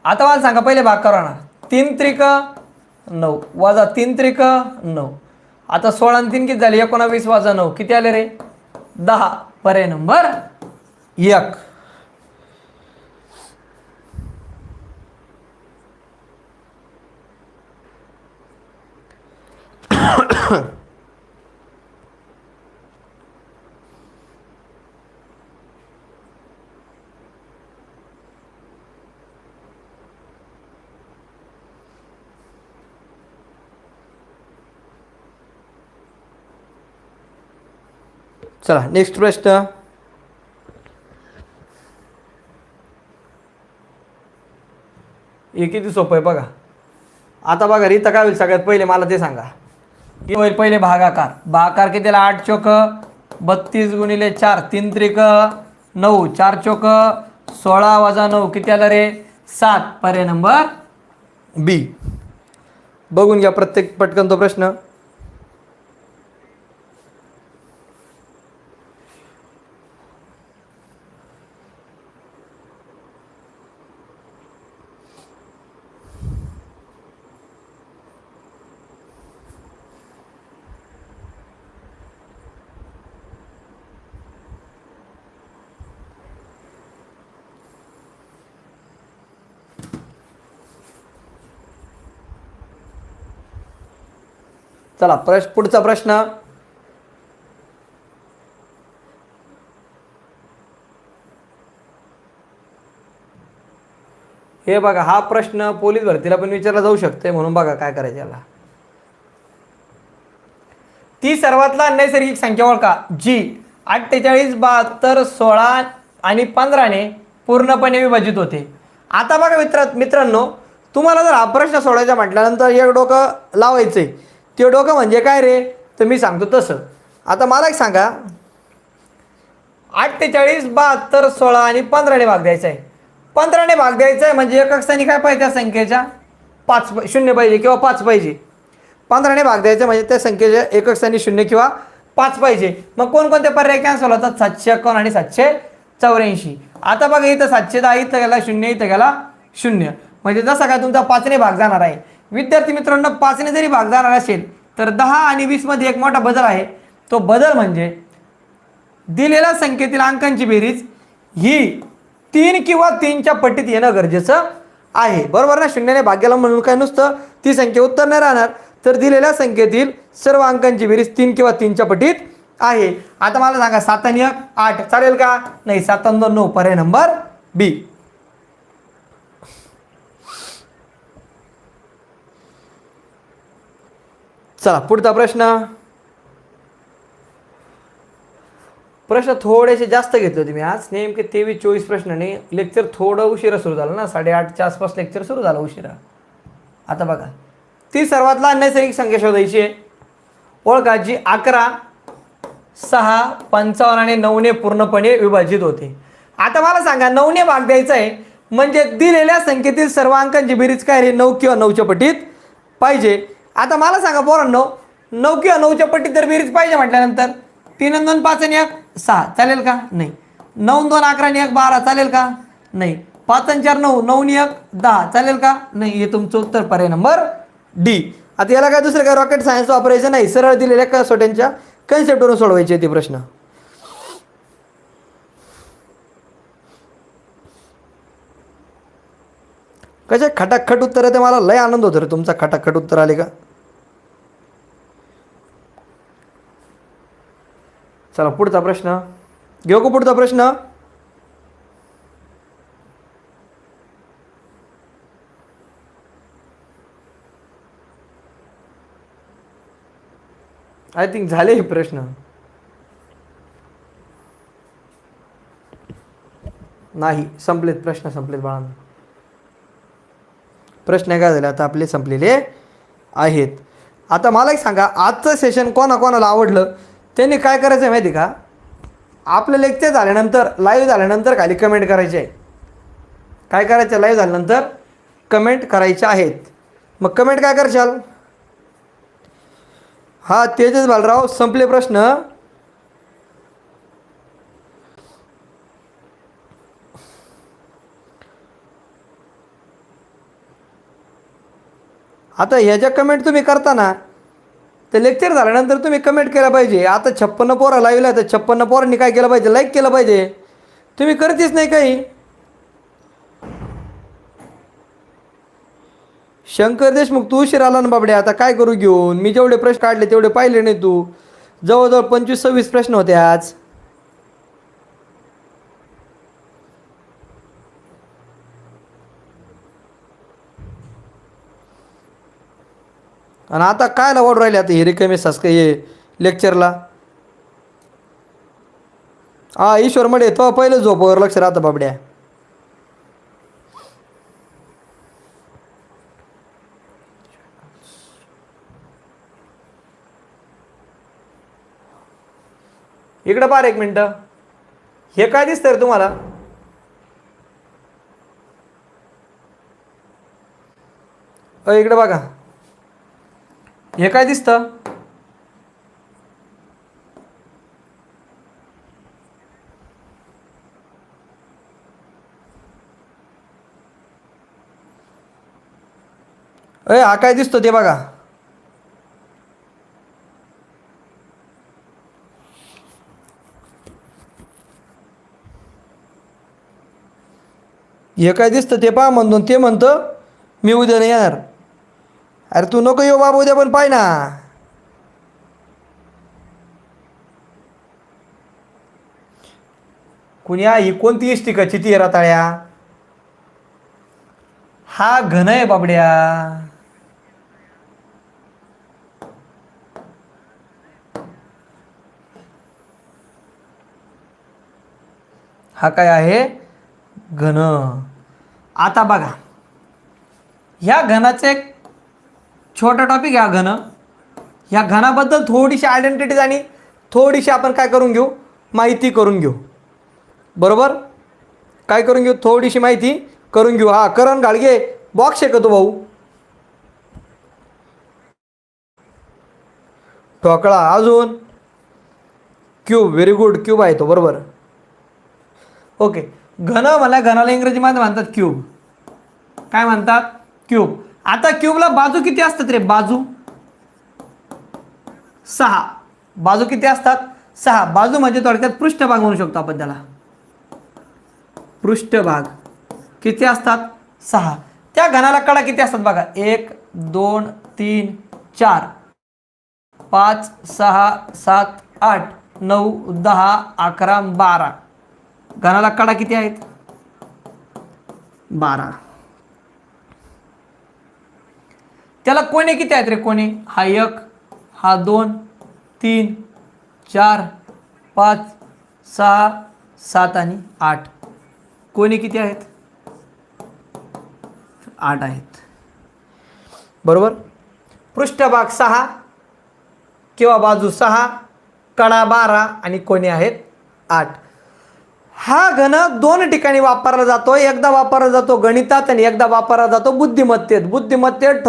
आता मला सांगा पहिले भाग करा ना. 3 त्रिक 9 वजा 3 त्रिक 9. आता 16 आणि 3 किती झाले 19 वजा 9 किती आले रे 10. पर्याय नंबर 1. चला नेक्स्ट प्रश्न. हे किती सोपं आहे बघा. आता बघा इथं काय होईल सगळ्यात पहिले मला ते सांगा. हे होईल पहिले भागाकार. भागाकार कितीला 8 चोक 32 गुणिले 4 3 त्रिक 9 4 चोक 16 वजा 9 किती आलं रे 7. पर्याय नंबर बी. बघून घ्या प्रत्येक पटकन तो प्रश्न. चला पुढचा प्रश्न. हे बघा हा प्रश्न पोलीस भरतीला पण विचारला जाऊ शकते म्हणून बघा काय करायचं याला. ती सर्वातला नैसर्गिक संख्या ओळखा जी 48 72 16 आणि 15 ने पूर्णपणे विभाजित होते. आता बघा मित्रांनो तुम्हाला जर हा प्रश्न सोडायचा म्हटल्यानंतर एक डोकं लावायचंय. ते डोकं म्हणजे काय रे तर मी सांगतो तसं. आता मला एक सांगा 48 72 16 आणि 15 ने भाग द्यायचा आहे. 15 ने भाग द्यायचा आहे म्हणजे एकक स्थानी काय पाहिजे त्या संख्येच्या 5 0 पाहिजे किंवा 5 पाहिजे. 15 ने भाग द्यायचा म्हणजे त्या संख्येच्या एकक स्थानी 0 किंवा 5 पाहिजे. मग कोणकोणते पर्याय कॅन्सल होतात 751 आणि 784. आता बघा इथं 710 इथं गेला 0 इथं गेला 0 म्हणजे जसा काय तुमचा 5 ने भाग जाणार आहे. विद्यार्थी मित्रांनो 5 ने जरी भाग जाणार असेल तर 10 आणि 20 मध्ये एक मोठा बदल आहे. तो बदल म्हणजे दिलेल्या संख्येतील अंकांची बेरीज ही 3 किंवा 3च्या पट्टीत येणं गरजेचं आहे. बरोबर ना. 0 ने भाग गेला म्हणून काय नुसतं ती संख्या उत्तर नाही राहणार तर दिलेल्या संख्येतील सर्व अंकांची बेरीज 3 किंवा 3च्या पट्टीत आहे. आता मला सांगा 7 आणि 1 8 चालेल का नाही. 7 आणि 2 9. पर्याय नंबर बी. चला पुढचा प्रश्न. प्रश्न थोडेसे जास्त घेतले होते मी आज. नेमके 23-24 प्रश्नाने लेक्चर थोडं उशिरा सुरू झालं ना. 8:30च्या आसपास लेक्चर सुरू झालं उशिरा. आता बघा ती सर्वात लहान नैसर्गिक संख्या शोधायची आहे. ओळखा जी 11 6 55 आणि 9 ने पूर्णपणे विभाजित होते. आता मला सांगा 9 ने भाग द्यायचा आहे म्हणजे दिलेल्या संख्येतील सर्व अंकांची बेरीज काय रे 9 किंवा 9च्या पट्टीत पाहिजे. आता मला सांगा पोरांनो 9 किंवा 9च्या पट्टीत तर बेरीज पाहिजे म्हटल्यानंतर 3 आणि 2 5 आणि 1 6 चालेल का नाही. 9 आणि 2 11 आणि 1 12 चालेल का नाही. 5 आणि 4 9 9 आणि 1 10 चालेल का नाही. हे तुमचं उत्तर पर्याय नंबर डी. आता याला काय दुसरं काय रॉकेट सायन्स वापरायचं नाही. सरळ दिलेल्या कसोट्यांच्या कन्सेप्टवरून सोडवायचे ते प्रश्न. कसे खटाखट उत्तर आहे ते मला लय आनंद होतो रे तुमचा खटाखट उत्तर आले का. चला पुढचा प्रश्न घेऊ का. पुढचा प्रश्न आय थिंक झाले हे प्रश्न. नाही संपलेत प्रश्न संपलेत बाळांनो. प्रश्न काय झाले आता आपले संपलेले आहेत. आता मला एक सांगा आजचं सेशन कोणाकोणाला आवडलं त्यांनी काय करायचं आहे माहिती का. आपलं लेक्चर झाल्यानंतर लाईव्ह झाल्यानंतर खाली कमेंट करायचे आहे. काय करायचं लाईव्ह झाल्यानंतर कमेंट करायच्या आहेत. मग कमेंट काय करशाल. हा तेजस बालराव संपले प्रश्न. आता ह्या ज्या कमेंट तुम्ही करता ना, ते लेक्चर झाल्यानंतर तुम्ही कमेंट केलं पाहिजे. आता 56 पोरं लावलं तर 56 पोरांनी काय केलं पाहिजे, लाईक केलं पाहिजे. तुम्ही करतेच नाही काही. शंकर देशमुख तू उशीर आला ना बाबड्या, आता काय करू घेऊन. मी जेवढे प्रश्न काढले तेवढे पाहिले नाही तू. जवळजवळ 25-26 प्रश्न होते आज. आणि आता कायला ओढ राहिले आता हे रिकामे हे लेक्चरला. हा ईश्वर मडे तो पहिलं झोपावर लक्ष राहतं बाबड्या. इकडं पार एक मिनटं, हे काय दिसतंय रे तुम्हाला? इकडे बघा, हे काय दिसतं? हा काय दिसतो ते बघा. हे काय दिसतं ते पहा म्हणतो, ते म्हणतं मी उद्या नाही येणार. अरे तू नको येऊ बाबा उद्या, पण पाय ना. कुणी ही कोणती इष्टिकाची ती रताळ्या? हा घन आहे बाबड्या. हा काय आहे? घन. आता बघा, ह्या घनाचे एक छोटा टॉपिक आहे. घन, ह्या घनाबद्दल थोडीशी आयडेंटिटीज आणि थोडीशी आपण काय करून घेऊ, माहिती करून घेऊ. बरोबर, काय करून घेऊ, थोडीशी माहिती करून घेऊ. हा करण घाडगे बॉक्स शेकतो भाऊ. ठोकळा, अजून क्यूब, व्हेरी गुड, क्यूब आहे तो, बरोबर. ओके, घन मला घनाला इंग्रजीमध्ये म्हणतात क्यूब. काय म्हणतात? क्यूब. आता क्यूबला बाजू किती असतात रे? बाजू 6. बाजू किती असतात? 6. बाजू म्हणजे थोडक्यात पृष्ठभाग म्हणू शकतो आपण त्याला. पृष्ठभाग किती असतात? 6. त्या घनाला कडा किती असतात बघा, 1 2 3 4 5 6 7 8 9 10 11 12. घनाला कडा किती आहेत? 12. त्याला कोणे किती आहेत रे? कोणे हा 1, हा 2 3 4 5 6 7 आणि 8. कोणे किती आहेत? 8 आहेत, बरोबर. पृष्ठभाग 6 किंवा बाजू 6, कडा 12 आणि कोणे आहेत 8. हा घन 2 ठिकाणी वापरला जातो. एकदा वापरला जातो गणितात आणि एकदा वापरला जातो बुद्धिमत्तेत. बुद्धिमत्तेत